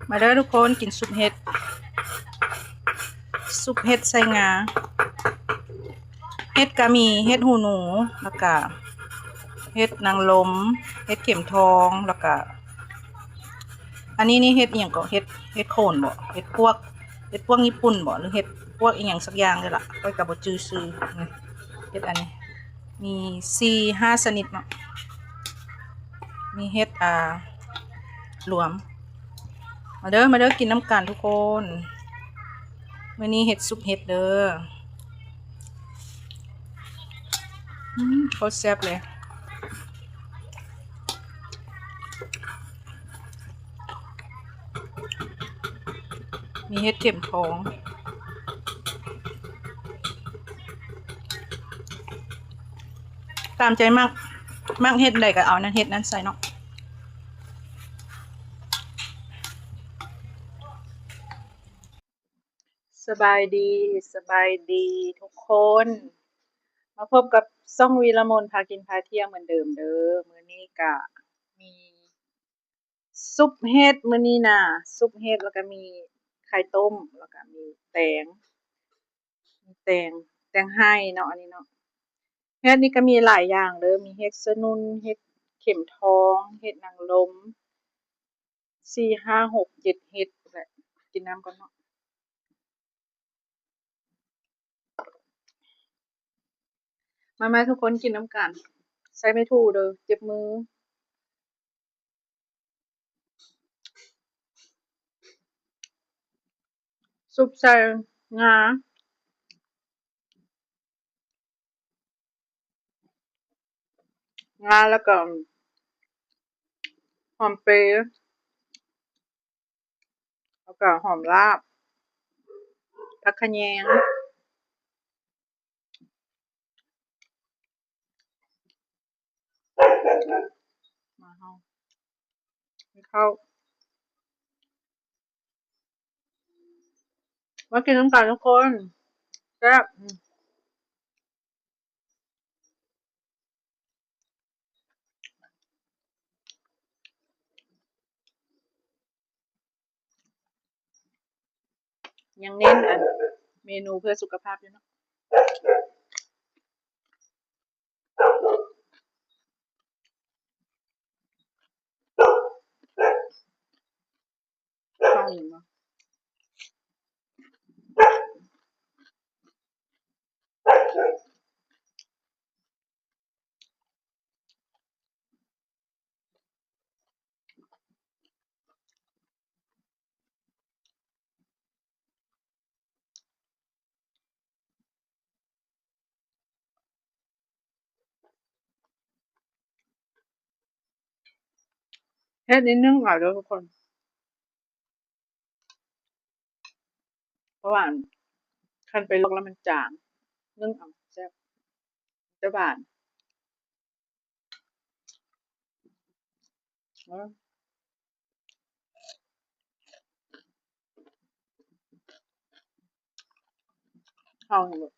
มาเด้อทุกคนกินซุปเห็ดใส่งาเห็ดก็มีเห็ดหูหนูแล้วก็เห็ดนางลมเห็ดเข็มทองแล้วก็อันนี้นี่เห็ดอีหยังก็เห็ดโคนบ่เห็ดพวกญี่ปุ่นบ่หรือเห็ดพวกอีหยังสักอย่างเลยล่ะก็กับบ่จื้อซื้อเห็ดอันนี้มี4-5ชนิดเนาะมีเห็ดรวมมาเด้อกินน้ำกันทุกคนมื้อนี้เห็ดซุปเห็ดเด้อโคตรแซ่บเลยมีเห็ดเข็มทองตามใจมากเห็ดใดก็เอานั้นเห็ดนั้นใส่เนาะสบายดีทุกคนมาพบกับซ่องวีระมนพากินพาเที่ยวเหมือนเดิมเด้อมื้อนี้ก็มีซุปเห็ดมื้อนี้น่ะซุปเห็ดแล้วก็มีไข่ต้มแล้วก็มีแตงไห้เนาะอันนี้เนาะเห็ดนี่ก็มีหลายอย่างเด้อมีเห็ดสนุนเห็ดเข็มทองเห็ดนางรม4 5 6 7เห็ดแหละกินน้ำก่อนเนาะมาทุกคนกินน้ำกันใส่ไม่ถูกเด้อเจ็บมือซุปใส่งาแล้วก็หอมเปรย์แล้วก็หอมลาบผักขะแยงมาเฮาให้เข้ามากินน้ำกันทุกคนแซ่บยังเน้นเมนูเพื่อสุขภาพอยู่เนาะเข้าอยู่เนาะแค่นิดนึงก่อนเด้อทุกคนเพราะว่าคันไปลวกแล้วมันจางนึ่งเอาแซ่บจะบานเข้าอยู่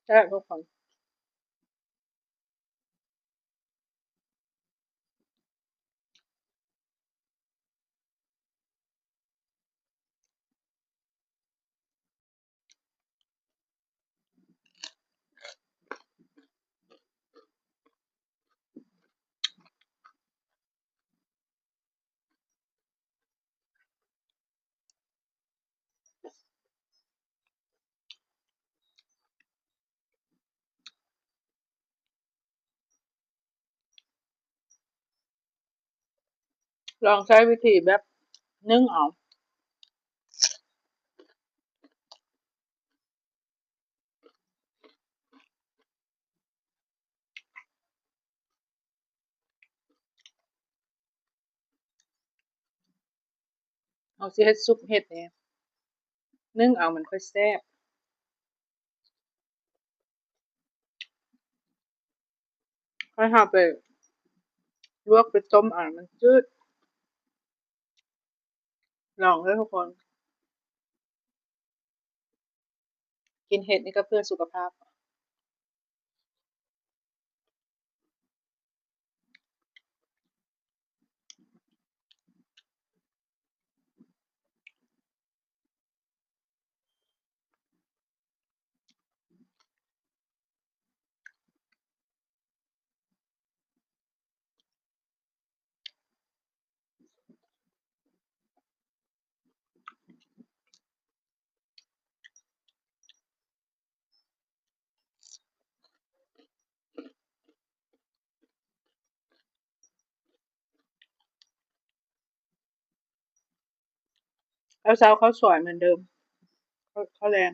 ใช่ทุกคนลองใช้วิธีแบบนึ่งเอาสิเฮ็ดซุปเห็ดเนี่ยนึ่งเอามันค่อยแซ่บค่อยเอาไปลวกไปต้มมันจืดลองเลยทุกคนกินเห็ดนี่ก็เพื่อสุขภาพแล้วเช้าข้าวสวยเหมือนเดิมข้าวแรง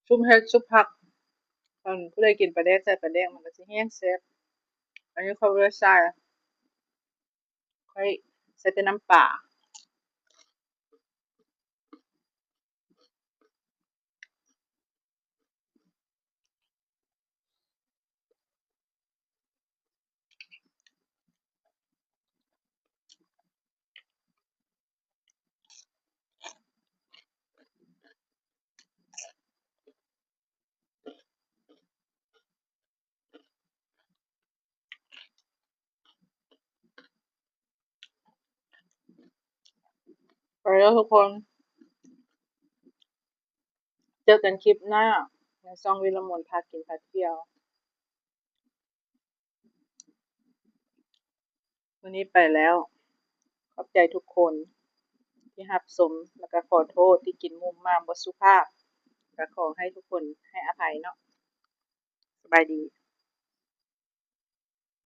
ซุปเห็ดซุปผักผู้ใดกินปลาแดกใส่ปลาแดกมันก็จะแห้งแซ่บอันนี้เขาไม่ได้ใส่ค่อยใส่แต่น้ำปลาไปแล้วทุกคนเจอกันคลิปหน้าในซองวิรมนพากินพาเที่ยววันนี้ไปแล้วขอบใจทุกคนที่รับชมแล้วก็ขอโทษที่กินมุมมามบ่สุภาพก็ขอให้ทุกคนให้อภัยเนาะสบายดี